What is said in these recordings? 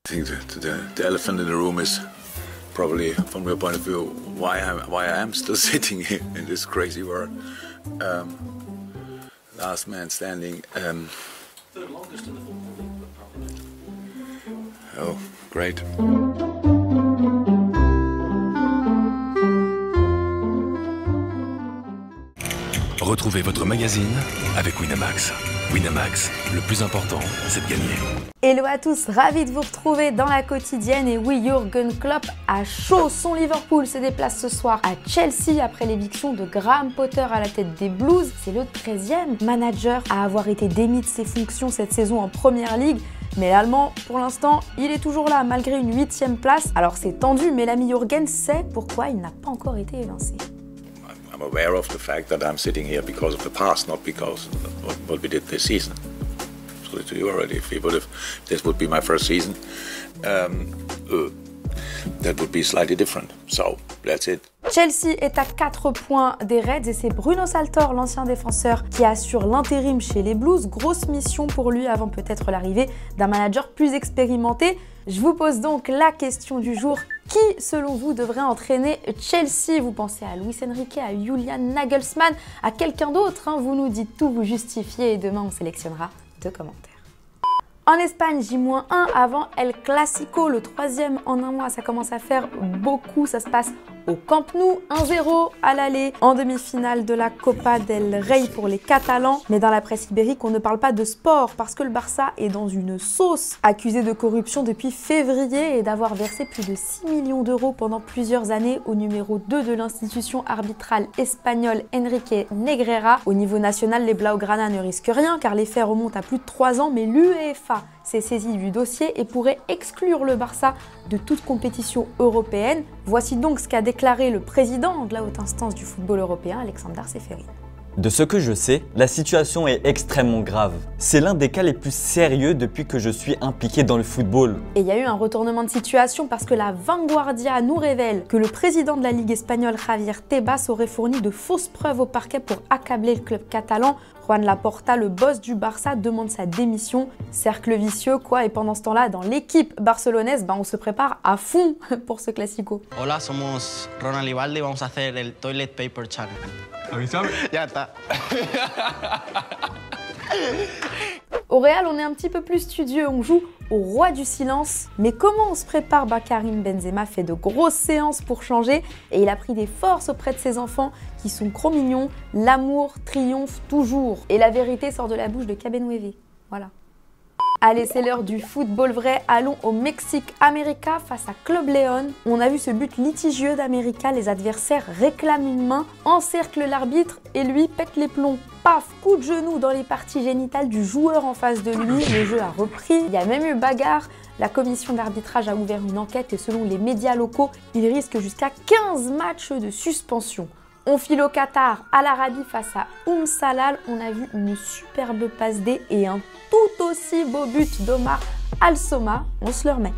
I think the elephant in the room is probably, from your point of view, why I am still sitting here in this crazy world. Last man standing. The longest in the football league, probably. Oh, great. Retrouvez votre magazine avec Winamax. Winamax, le plus important, c'est de gagner. Hello à tous, ravi de vous retrouver dans la quotidienne. Et oui, Jürgen Klopp a chaud. Son Liverpool se déplace ce soir à Chelsea après l'éviction de Graham Potter à la tête des Blues. C'est le 13e manager à avoir été démis de ses fonctions cette saison en Première Ligue. Mais l'Allemand, pour l'instant, il est toujours là malgré une 8e place. Alors c'est tendu, mais l'ami Jürgen sait pourquoi il n'a pas encore été évincé. I'm aware of the fact that I'm sitting here because of the past, not because of what we did this season. I told it to you already. If this would be my first season, that would be slightly different. So that's it. Chelsea est à 4 points des Reds et c'est Bruno Saltor, l'ancien défenseur, qui assure l'intérim chez les Blues. Grosse mission pour lui avant peut-être l'arrivée d'un manager plus expérimenté. Je vous pose donc la question du jour. Qui, selon vous, devrait entraîner Chelsea? Vous pensez à Luis Enrique, à Julian Nagelsmann, à quelqu'un d'autre, hein? Vous nous dites tout, vous justifiez et demain on sélectionnera 2 commentaires. En Espagne, J-1 avant El Clasico, le 3e en un mois, ça commence à faire beaucoup. Ça se passe au Camp Nou, 1-0 à l'aller en demi-finale de la Copa del Rey pour les Catalans. Mais dans la presse ibérique, on ne parle pas de sport parce que le Barça est dans une sauce, accusé de corruption depuis février et d'avoir versé plus de 6 millions d'euros pendant plusieurs années au numéro 2 de l'institution arbitrale espagnole Enrique Negreira. Au niveau national, les Blaugrana ne risquent rien car les faits remontent à plus de 3 ans, mais l'UEFA s'est saisi du dossier et pourrait exclure le Barça de toute compétition européenne. Voici donc ce qu'a déclaré le président de la haute instance du football européen, Alexander Ceferin. De ce que je sais, la situation est extrêmement grave. C'est l'un des cas les plus sérieux depuis que je suis impliqué dans le football. Et il y a eu un retournement de situation parce que la Vanguardia nous révèle que le président de la Ligue espagnole, Javier Tebas, aurait fourni de fausses preuves au parquet pour accabler le club catalan. Juan Laporta, le boss du Barça, demande sa démission. Cercle vicieux, quoi. Et pendant ce temps-là, dans l'équipe barcelonaise, on se prépare à fond pour ce classico. Hola, somos Ronald y Valde y vamos a hacer el Toilet Paper Challenge. ¿Avísame? Ya está. Au Real, on est un petit peu plus studieux, on joue au roi du silence. Mais comment on se prépare? Karim Benzema fait de grosses séances pour changer et il a pris des forces auprès de ses enfants qui sont trop mignons. L'amour triomphe toujours. Et la vérité sort de la bouche de Cabenueve. Voilà. Allez, c'est l'heure du football vrai. Allons au Mexique. América face à Club León. On a vu ce but litigieux d'América. Les adversaires réclament une main, encerclent l'arbitre et lui pète les plombs. Paf, coup de genou dans les parties génitales du joueur en face de lui. Le jeu a repris. Il y a même eu bagarre. La commission d'arbitrage a ouvert une enquête et selon les médias locaux, il risque jusqu'à 15 matchs de suspension. On file au Qatar, à l'Arabie face à Salal. On a vu une superbe passe D et un tout aussi beau but d'Omar Al-Soma. On se le remet.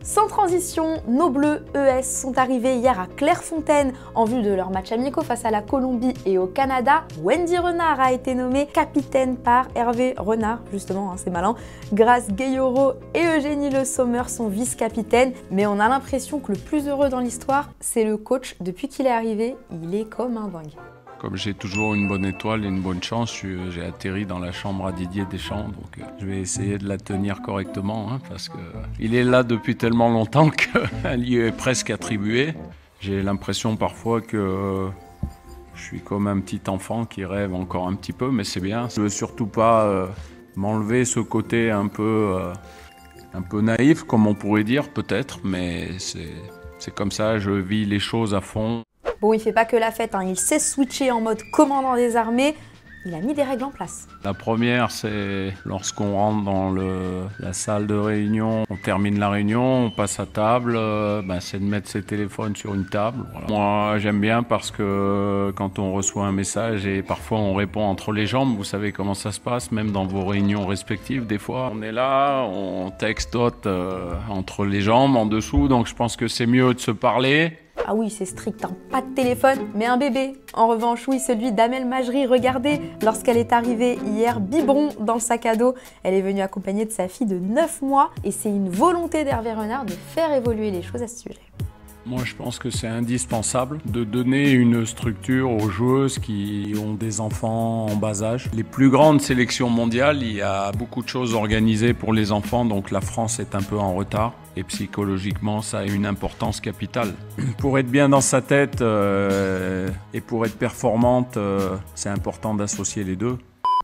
Sans transition, nos Bleus ES sont arrivés hier à Clairefontaine en vue de leur match amicaux face à la Colombie et au Canada. Wendy Renard a été nommée capitaine par Hervé Renard, justement, c'est malin. Grace Gayoro et Eugénie Le Sommer sont vice-capitaines. Mais on a l'impression que le plus heureux dans l'histoire, c'est le coach. Depuis qu'il est arrivé, il est comme un dingue. Comme j'ai toujours une bonne étoile et une bonne chance, j'ai atterri dans la chambre à Didier Deschamps, donc je vais essayer de la tenir correctement, parce qu'il est là depuis tellement longtemps qu'elle y est presque attribuée. J'ai l'impression parfois que je suis comme un petit enfant qui rêve encore un petit peu, mais c'est bien. Je ne veux surtout pas m'enlever ce côté un peu naïf, comme on pourrait dire peut-être, mais c'est comme ça, je vis les choses à fond. Bon, il fait pas que la fête, il sait switcher en mode commandant des armées. Il a mis des règles en place. La première, c'est lorsqu'on rentre dans la salle de réunion, on termine la réunion, on passe à table, c'est de mettre ses téléphones sur une table. Voilà. Moi, j'aime bien parce que quand on reçoit un message et parfois on répond entre les jambes, vous savez comment ça se passe, même dans vos réunions respectives, des fois. On est là, on textote entre les jambes, en dessous, donc je pense que c'est mieux de se parler. Ah oui, c'est strict, hein. Pas de téléphone, mais un bébé. En revanche, oui, celui d'Amel Majri. Regardez, lorsqu'elle est arrivée hier, biberon dans le sac à dos. Elle est venue accompagnée de sa fille de 9 mois et c'est une volonté d'Hervé Renard de faire évoluer les choses à ce sujet. Moi, je pense que c'est indispensable de donner une structure aux joueuses qui ont des enfants en bas âge. Les plus grandes sélections mondiales, il y a beaucoup de choses organisées pour les enfants, donc la France est un peu en retard. Et psychologiquement, ça a une importance capitale. Pour être bien dans sa tête et pour être performante, c'est important d'associer les deux.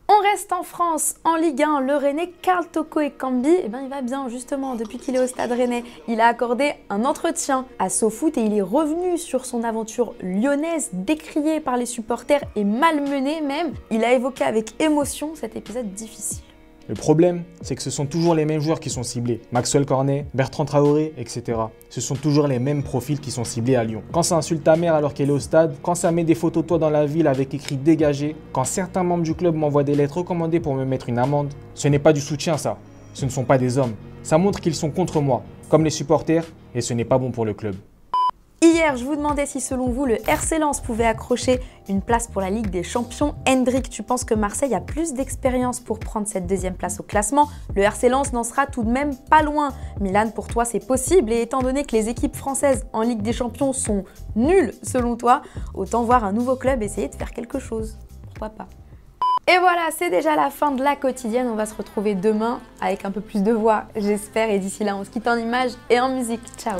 On reste en France, en Ligue 1, le Rennais Karl Toko Ekambi, il va bien justement depuis qu'il est au Stade Rennais. Il a accordé un entretien à SoFoot et il est revenu sur son aventure lyonnaise, décriée par les supporters et malmenée même. Il a évoqué avec émotion cet épisode difficile. Le problème, c'est que ce sont toujours les mêmes joueurs qui sont ciblés. Maxwell Cornet, Bertrand Traoré, etc. Ce sont toujours les mêmes profils qui sont ciblés à Lyon. Quand ça insulte ta mère alors qu'elle est au stade, quand ça met des photos de toi dans la ville avec écrit « dégagé », quand certains membres du club m'envoient des lettres recommandées pour me mettre une amende, ce n'est pas du soutien ça. Ce ne sont pas des hommes. Ça montre qu'ils sont contre moi, comme les supporters, et ce n'est pas bon pour le club. Hier, je vous demandais si selon vous, le RC Lens pouvait accrocher une place pour la Ligue des Champions. Hendrik, tu penses que Marseille a plus d'expérience pour prendre cette deuxième place au classement? Le RC Lens n'en sera tout de même pas loin. Milan, pour toi, c'est possible et étant donné que les équipes françaises en Ligue des Champions sont nulles selon toi, autant voir un nouveau club essayer de faire quelque chose. Pourquoi pas? Et voilà, c'est déjà la fin de la quotidienne. On va se retrouver demain avec un peu plus de voix, j'espère. Et d'ici là, on se quitte en images et en musique. Ciao!